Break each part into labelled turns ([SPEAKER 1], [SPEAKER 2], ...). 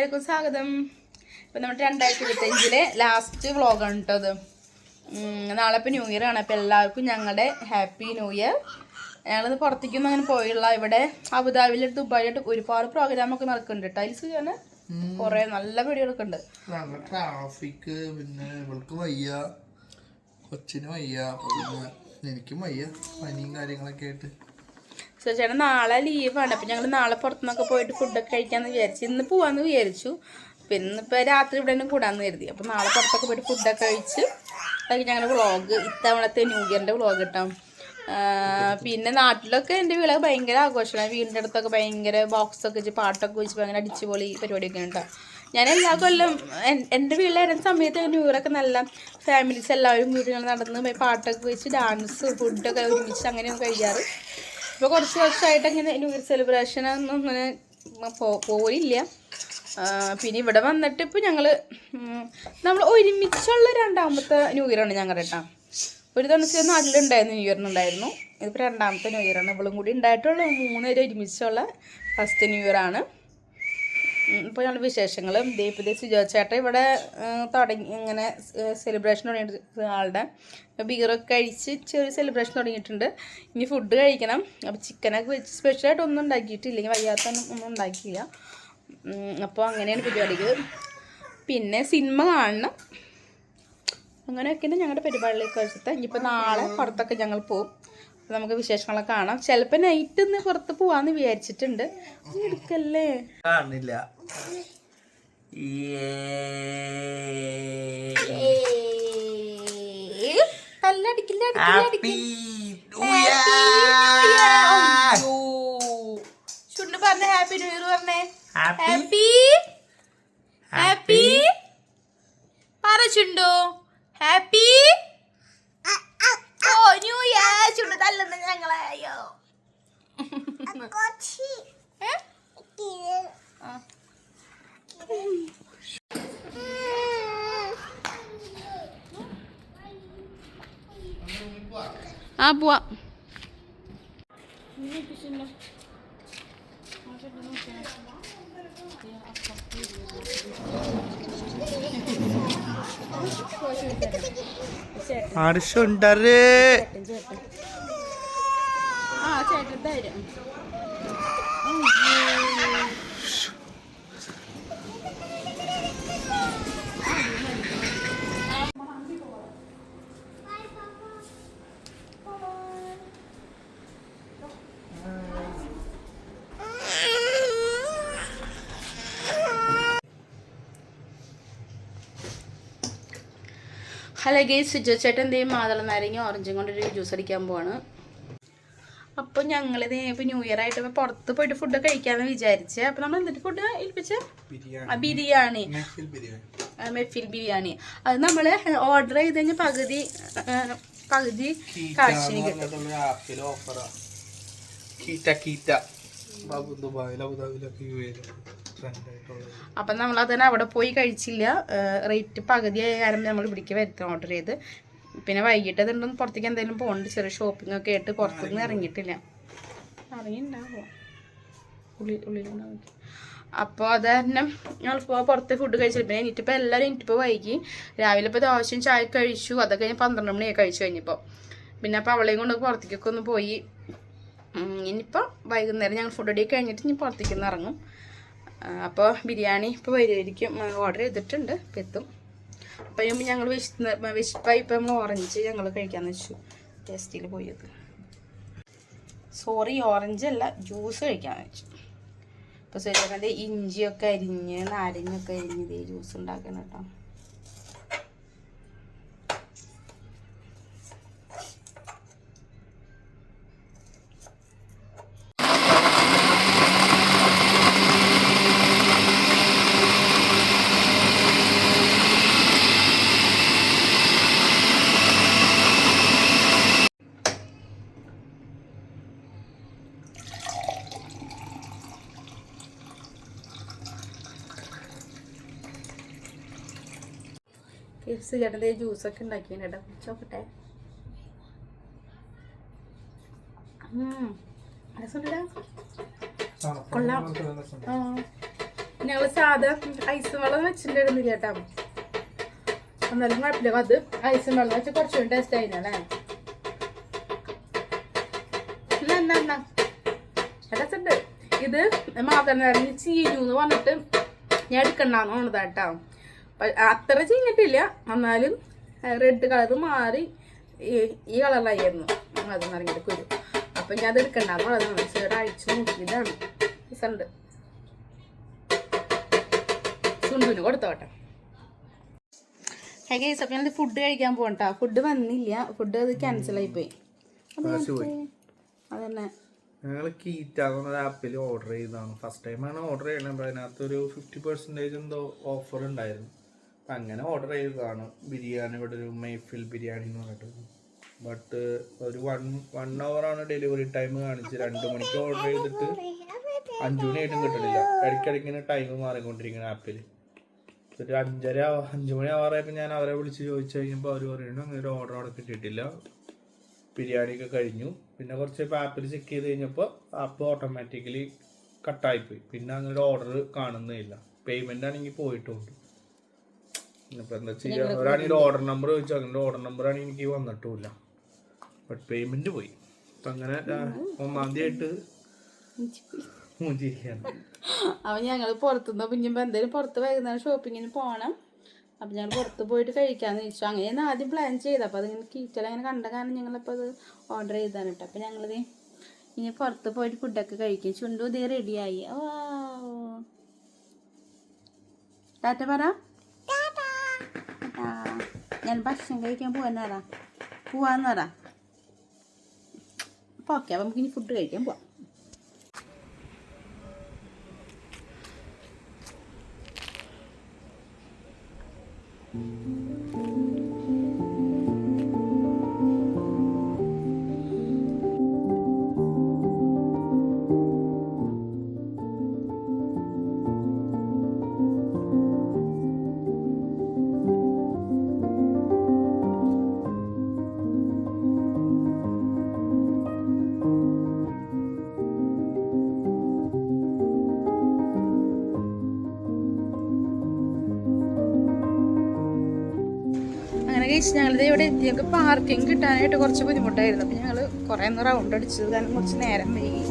[SPEAKER 1] എല്ലാവർക്കും സ്വാഗതം. ഇപ്പം നമ്മുടെ 2025 ലാസ്റ്റ് വ്ളോഗാണ് കേട്ടോ അത്. നാളെ ഇപ്പോൾ ന്യൂ ഇയർ ആണ്. അപ്പോൾ എല്ലാവർക്കും ഞങ്ങളുടെ ഹാപ്പി ന്യൂ ഇയർ. ഞങ്ങളിത് പുറത്തേക്കൊന്നും അങ്ങനെ പോയുള്ള ഇവിടെ അബുദാബിയിൽ ദുബായിലായിട്ട് ഒരുപാട് പ്രോഗ്രാമൊക്കെ നടക്കുന്നുണ്ട് കേട്ടോ. അതിൽ സുഖമാണ്, കുറേ നല്ല വീഡിയോകളൊക്കെ ഉണ്ട്.
[SPEAKER 2] ട്രാഫിക്, പിന്നെ ഇവൾക്ക് വയ്യ, കൊച്ചിന് വയ്യ, എനിക്കും വയ്യ, പനിയും കാര്യങ്ങളൊക്കെ ആയിട്ട്.
[SPEAKER 1] ചേട്ടാ നാളെ ലീവാണ്. അപ്പം ഞങ്ങൾ നാളെ പുറത്തുനിന്നൊക്കെ പോയിട്ട് ഫുഡൊക്കെ കഴിക്കാമെന്ന് വിചാരിച്ചു. ഇന്ന് പോവാമെന്ന് വിചാരിച്ചു. പിന്നെ ഇന്നിപ്പോൾ രാത്രി ഇവിടെ തന്നെ കൂടാമെന്ന് കരുതി. അപ്പം നാളെ പുറത്തൊക്കെ പോയിട്ട് ഫുഡൊക്കെ കഴിച്ച് അതൊക്കെ ഞങ്ങളുടെ വ്ളോഗ്, ഇത്തവണത്തെ ന്യൂ ഇയറിൻ്റെ വ്ളോഗ് കിട്ടാം. പിന്നെ നാട്ടിലൊക്കെ എൻ്റെ വീട്ടിലൊക്കെ ഭയങ്കര ആഘോഷമാണ്. വീടിൻ്റെ അടുത്തൊക്കെ ഭയങ്കര ബോക്സൊക്കെ വെച്ച് പാട്ടൊക്കെ വെച്ച് ഭയങ്കര അടിച്ചുപൊളി പരിപാടിയൊക്കെ ഉണ്ടാവും. ഞാൻ എല്ലാ കൊല്ലം എൻ്റെ വീട്ടിൽ വരുന്ന സമയത്ത് ന്യൂ ഇയറൊക്കെ നല്ല ഫാമിലീസ് എല്ലാവരും വീടുകൾ നടന്ന് പാട്ടൊക്കെ വെച്ച് ഡാൻസ് ഫുഡൊക്കെ ഒരുമിച്ച് അങ്ങനെയൊക്കെ കഴിക്കാറ്. ഇപ്പോൾ കുറച്ച് വർഷമായിട്ട് അങ്ങനെ ന്യൂ ഇയർ സെലിബ്രേഷൻ ഒന്നും അങ്ങനെ പോലില്ല. പിന്നെ ഇവിടെ വന്നിട്ട് ഇപ്പോൾ നമ്മൾ ഒരുമിച്ചുള്ള രണ്ടാമത്തെ ന്യൂ ഇയറാണ് ഞങ്ങളുടെ കേട്ടോ. ഒരു തവണ നാട്ടിലുണ്ടായിരുന്നു, ന്യൂ ഇയറിനുണ്ടായിരുന്നു. ഇതിപ്പോൾ രണ്ടാമത്തെ ന്യൂ ഇയറാണ്. ഇവളും കൂടി ഉണ്ടായിട്ടുള്ള 3 പേര് ഒരുമിച്ചുള്ള ഫസ്റ്റ് ന്യൂ ഇയറാണ്. ഇപ്പോൾ ഞങ്ങൾ വിശേഷങ്ങളും ദീപതി സുജോച്ചേട്ടൻ ഇവിടെ തുടങ്ങി ഇങ്ങനെ സെലിബ്രേഷൻ തുടങ്ങിയിട്ട് ആളുടെ ബീറൊക്കെ കഴിച്ച് ചെറിയ സെലിബ്രേഷൻ തുടങ്ങിയിട്ടുണ്ട്. ഇനി ഫുഡ് കഴിക്കണം. അപ്പോൾ ചിക്കനൊക്കെ വെച്ച് സ്പെഷ്യലായിട്ട് ഒന്നും ഉണ്ടാക്കിയിട്ടില്ല, വയ്യാത്തൊന്നും ഉണ്ടാക്കിയില്ല. അപ്പോൾ അങ്ങനെയാണ് പരിപാടികൾ. പിന്നെ സിനിമ കാണണം, അങ്ങനെയൊക്കെയാണ് ഞങ്ങളുടെ പരിപാടിയിലേക്ക് വെച്ചിട്ട്. ഇനിയിപ്പോൾ നാളെ പുറത്തൊക്കെ ഞങ്ങൾ പോവും. അപ്പോൾ നമുക്ക് വിശേഷങ്ങളൊക്കെ കാണാം. ചിലപ്പോൾ നൈറ്റ് ഒന്ന് പുറത്ത് പോവാന്ന് വിചാരിച്ചിട്ടുണ്ട്. എടുക്കല്ലേ
[SPEAKER 2] കാണില്ല.
[SPEAKER 1] ചുണ്ട് പറഞ്ഞ ഹാപ്പി ന്യൂ ഇയർ പറഞ്ഞേ. ഹാപ്പി ഹാപ്പി പറ ചുണ്ടോ. ഹാപ്പി ഓ ന്യൂ ഇയർ. ചുണ്ട് തല്ലുന്ന ഞങ്ങളെ. അയ്യോ ആ പോവാ.
[SPEAKER 2] ആവശ്യമുണ്ടേ
[SPEAKER 1] ആ ചേട്ടൻ തരും. ഹലോ ഗേസ്, സുജോ ചേട്ടൻ എന്തെങ്കിലും മാതള നാരങ്ങ ഓറഞ്ചും കൊണ്ടൊരു ജ്യൂസ് അടിക്കാൻ പോവാണ്. അപ്പോൾ ഞങ്ങളിത് ഇപ്പോൾ ന്യൂ ഇയർ ആയിട്ട് പുറത്ത് പോയിട്ട് ഫുഡ് കഴിക്കാമെന്ന് വിചാരിച്ച്. അപ്പോൾ നമ്മൾ എന്തിട്ട് ഫുഡ് ഏൽപ്പിച്ച ബിരിയാണി, മെഫിൽ ബിരിയാണി. അത് നമ്മൾ ഓർഡർ ചെയ്ത് കഴിഞ്ഞാൽ പകുതി കാശിന് കിട്ടും. അപ്പം നമ്മളതിന് അവിടെ പോയി കഴിച്ചില്ല. റേറ്റ് പകുതി ആയ കാരണം നമ്മൾ ഇവിടേക്ക് വരുത്താം ഓർഡർ ചെയ്ത്. പിന്നെ വൈകിട്ട് അതുകൊണ്ടൊന്നും പുറത്തേക്ക് എന്തെങ്കിലും പോകുന്നുണ്ട്, ചെറിയ ഷോപ്പിംഗ് ഒക്കെ ആയിട്ട് പുറത്തുനിന്ന് ഇറങ്ങിയിട്ടില്ല. ഇറങ്ങിയിട്ടുണ്ടാവുമോ ഉള്ളിലുണ്ടാവും. അപ്പോൾ അത് കാരണം ഞങ്ങളിപ്പോൾ പുറത്ത് ഫുഡ് കഴിച്ചില്ല. പിന്നെ എനിക്കിപ്പോൾ എല്ലാവരും എനിക്കിപ്പോൾ വൈകി. രാവിലെ ഇപ്പോൾ ദോശയും ചായ കഴിച്ചു. അതൊക്കെ കഴിഞ്ഞ് 12 മണിയൊക്കെ കഴിച്ചു കഴിഞ്ഞപ്പോൾ. പിന്നെ അപ്പോൾ അവളെയും കൊണ്ട് പുറത്തേക്കൊക്കെ ഒന്ന് പോയി. ഇനിയിപ്പോൾ വൈകുന്നേരം ഞങ്ങൾ ഫുഡ് അടി കഴിഞ്ഞിട്ട് ഇനി പുറത്തേക്കൊന്ന് ഇറങ്ങും. അപ്പോൾ ബിരിയാണി ഇപ്പോൾ വരുമായിരിക്കും. ഓർഡർ ചെയ്തിട്ടുണ്ട്, ഇപ്പം എത്തും. അപ്പം ഞങ്ങൾ വിശപ്പായി ഇപ്പം നമ്മൾ ഓറഞ്ച് ഞങ്ങൾ കഴിക്കാമെന്ന് വെച്ചു. ടേസ്റ്റിൽ പോയത് ഓറഞ്ച് അല്ല, ജ്യൂസ് കഴിക്കാമെന്ന് വെച്ചു. അപ്പോൾ ശരിയാക്കണ്ടേ ഇഞ്ചിയൊക്കെ അരിഞ്ഞ് നാരങ്ങയൊക്കെ അരിഞ്ഞ് ഇതേ ജ്യൂസ് ഉണ്ടാക്കണം കേട്ടോ. ചേട്ടൻ്റെ ജ്യൂസൊക്കെ ഉണ്ടാക്കിയാണ് കേട്ടോ. കുടിച്ചോക്കട്ടെ. രസമുണ്ടല്ലോ, കൊള്ളാം. ഞങ്ങൾ സാധാ ഐസ് വെള്ളം വെച്ചിട്ടുണ്ടായിരുന്നില്ല കേട്ടോ. എന്നാലും കുഴപ്പമില്ല, അത് ഐസ് വെള്ളം വെച്ചാൽ കുറച്ചുകൂടി ടേസ്റ്റ് ആയിരുന്നല്ലേ. രസമുണ്ട്. ഇത് മാത്രം ചീഞ്ഞു എന്ന് പറഞ്ഞിട്ട് ഞാൻ എടുക്കണ്ടെന്ന് തോന്നതാട്ടോ. അത്ര ചീഞ്ഞിട്ടില്ല, എന്നാലും റെഡ് കളർ മാറി ഈ കളറായിരുന്നു അത് നിറങ്ങിയിട്ട് കുരു. അപ്പം ഞാൻ അത് എടുക്കണ്ടെന്ന് പറഞ്ഞതാണ്. ചേട്ടാ അഴിച്ചു നോക്കിയതാണ്. രസമുണ്ട്. ചുണ്ടുവിന് കൊടുത്തോട്ടെ. ഗൈസ്, അപ്പം ഞാനത് ഫുഡ് കഴിക്കാൻ പോകട്ടോ. ഫുഡ് വന്നില്ല, ഫുഡ് അത് ക്യാൻസലായിപ്പോയി. അതന്നെ
[SPEAKER 2] ഞങ്ങൾ കീറ്റാകുന്ന ആപ്പിൽ ഓർഡർ ചെയ്തതാണ്. ഫസ്റ്റ് ടൈമാണ് ഓർഡർ ചെയ്യണത്. അപ്പോൾ അതിനകത്തൊരു 50% എന്തോ ഓഫർ ഉണ്ടായിരുന്നു. അപ്പം അങ്ങനെ ഓർഡർ ചെയ്തതാണ്. ബിരിയാണി ഇവിടെ ഒരു മൈഫിൽ ബിരിയാണി എന്ന് പറഞ്ഞിട്ട്. ബട്ട് ഒരു 1 hour ഡെലിവറി ടൈം കാണിച്ച്. 2 മണിക്ക് ഓർഡർ ചെയ്തിട്ട് 5 മണിയായിട്ടും കിട്ടണില്ല. ഇടയ്ക്കിടയ്ക്ക് ഇങ്ങനെ ടൈം മാറിക്കൊണ്ടിരിക്കുന്ന ആപ്പിൽ. ഒരു 5 മണി ആവാറായപ്പോൾ ഞാൻ അവരെ വിളിച്ച് ചോദിച്ചു കഴിഞ്ഞപ്പോൾ അവർ പറയുന്നു അങ്ങനെ ഒരു ഓർഡർ അവിടെ കിട്ടിയിട്ടില്ല, ബിരിയാണിയൊക്കെ കഴിഞ്ഞു. പിന്നെ കുറച്ച് ആപ്പിൽ ചെക്ക് ചെയ്ത് കഴിഞ്ഞപ്പോൾ ആപ്പ് ഓട്ടോമാറ്റിക്കലി കട്ടായിപ്പോയി. പിന്നെ അങ്ങനെ ഒരു ഓർഡർ കാണുന്നില്ല. പേയ്മെൻ്റ് ആണെങ്കിൽ പോയിട്ടുണ്ട്. ഇപ്പം എന്താ ചെയ്യുക, അവരാണെങ്കിൽ ഓർഡർ നമ്പർ ചോദിച്ചു. അങ്ങനെ ഓർഡർ നമ്പറാണെങ്കിൽ എനിക്ക് വന്നിട്ടുമില്ല. ബട്ട് പേയ്മെൻറ്റ് പോയി. അപ്പം അങ്ങനെ 1-ാം തീയതി മൂഞ്ചിരിക്കുകയാണ്.
[SPEAKER 1] അപ്പം ഞങ്ങൾ പുറത്തുനിന്ന് പിന്നെയും എന്തെങ്കിലും പുറത്ത് വൈകുന്നേരം ഷോപ്പിങ്ങിന് പോകണം. അപ്പം ഞങ്ങൾ പുറത്ത് പോയിട്ട് കഴിക്കാമെന്ന് ചോദിച്ചു. അങ്ങനെയാണ് ആദ്യം പ്ലാൻ ചെയ്തത്. അപ്പോൾ അതിങ്ങനെ കീറ്റൽ അങ്ങനെ കണ്ട കാരണം ഞങ്ങളിപ്പോൾ അത് ഓർഡർ ചെയ്താണ് കേട്ടോ. അപ്പം ഞങ്ങളിത് ഇനി പുറത്ത് പോയിട്ട് ഫുഡൊക്കെ കഴിക്കും. ചുണ്ടു ഇതേ റെഡിയായി. ഓ ടാറ്റ പറ. ഞാൻ ഭക്ഷണം കഴിക്കാൻ പോവാന്ന് പറ. അപ്പോൾ ഓക്കെ, അപ്പം നമുക്കിനി ഫുഡ് കഴിക്കാൻ പോവാം. ഞങ്ങളിത് ഇവിടെ എത്തി. ഞങ്ങൾക്ക് പാർക്കിംഗ് കിട്ടാനായിട്ട് കുറച്ച് ബുദ്ധിമുട്ടായിരുന്നു. അപ്പം ഞങ്ങൾ കുറേ ഒന്ന് റൗണ്ട് അടിച്ചത് കാരണം കുറച്ച് നേരം വൈകി.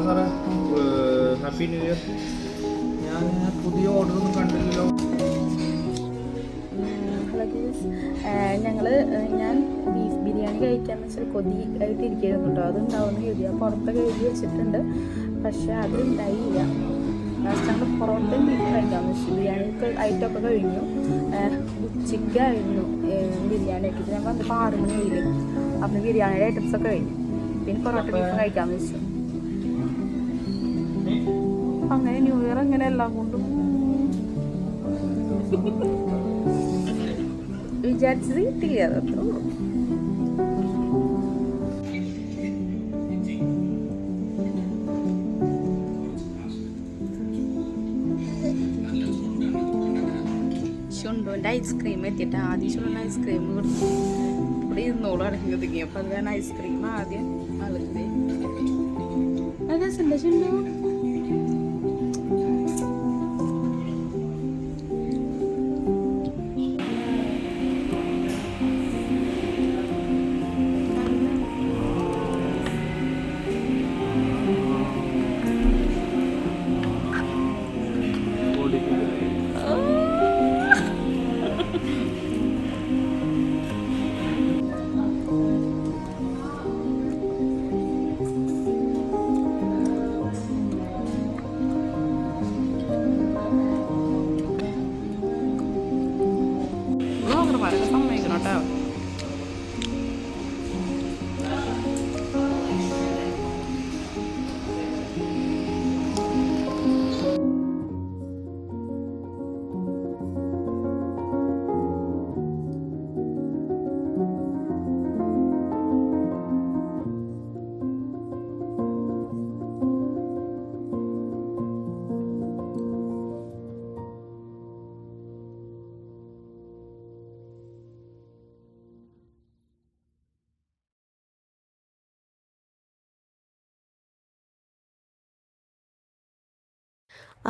[SPEAKER 2] സാറേ ഹാപ്പി ന്യൂ ഇയർ. ഞാൻ പുതിയ ഓർഡറൊന്നും കണ്ടില്ലല്ലോ.
[SPEAKER 1] ഞാൻ ബീഫ് ബിരിയാണി കഴിക്കാന്ന് വെച്ചാൽ കൊതി ആയിട്ട് ഇരിക്കുന്നു കേട്ടോ. അതുണ്ടാവുന്ന എഴുതി പുറത്തൊക്കെ എഴുതി വെച്ചിട്ടുണ്ട്, പക്ഷെ അത് ഉണ്ടായില്ല. ലാസ്റ്റ് ഞങ്ങൾ പൊറോട്ടയും ബീഫ് കഴിക്കാമെന്ന് വെച്ചു. ബിരിയാണിക്ക് ഐറ്റമൊക്കെ കഴിഞ്ഞു. ഉച്ചയ്ക്കായിരുന്നു ബിരിയാണിയൊക്കെ. ഞങ്ങൾ വന്നപ്പോൾ 6 മണി കഴിഞ്ഞു. അപ്പം ബിരിയാണിയുടെ ഐറ്റംസൊക്കെ കഴിഞ്ഞു. പിന്നെ പൊറോട്ട ബീഫ് കഴിക്കാമെന്ന് വെച്ചു. അങ്ങനെ ന്യൂ ഇയർ അങ്ങനെ എല്ലാം കൊണ്ടും വിചാരിച്ചത് കിട്ടില്ല. അത്രേ ഉള്ളൂ. ചുണ്ടുവിൻ്റെ ഐസ്ക്രീം എത്തിയിട്ട് ആദ്യം ചുണ്ടുവിൻ്റെ ഐസ്ക്രീം കൊടുത്തു. ഇവിടെ ഇരുന്നോളം അടങ്ങി ഒതുങ്ങി. അപ്പം അത് കാരണം ഐസ്ക്രീം ആദ്യം ആളുടെ രസമുണ്ട് ചുണ്ടു. ഡ്രൈവർമാരൊക്കെ സമ്മതിക്കണം കേട്ടോ.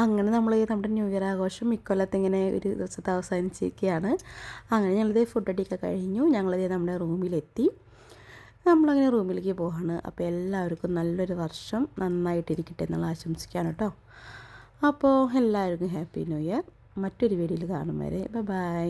[SPEAKER 1] അങ്ങനെ നമ്മൾ നമ്മുടെ ന്യൂ ഇയർ ആഘോഷം ഇക്കൊല്ലത്ത് ഇങ്ങനെ ഒരു ദിവസത്തെ അവസാനിച്ചിരിക്കുകയാണ്. അങ്ങനെ ഞങ്ങളിത് ഫുഡ് അടിയൊക്കെ കഴിഞ്ഞു. ഞങ്ങളിത് നമ്മുടെ റൂമിലെത്തി. നമ്മളങ്ങനെ റൂമിലേക്ക് പോവാണ്. അപ്പോൾ എല്ലാവർക്കും നല്ലൊരു വർഷം നന്നായിട്ടിരിക്കട്ടെ എന്നുള്ള ആശംസിക്കാണ് കേട്ടോ. അപ്പോൾ എല്ലാവർക്കും ഹാപ്പി ന്യൂ ഇയർ. മറ്റൊരു വീഡിയോയിൽ കാണും വരെ ബൈ.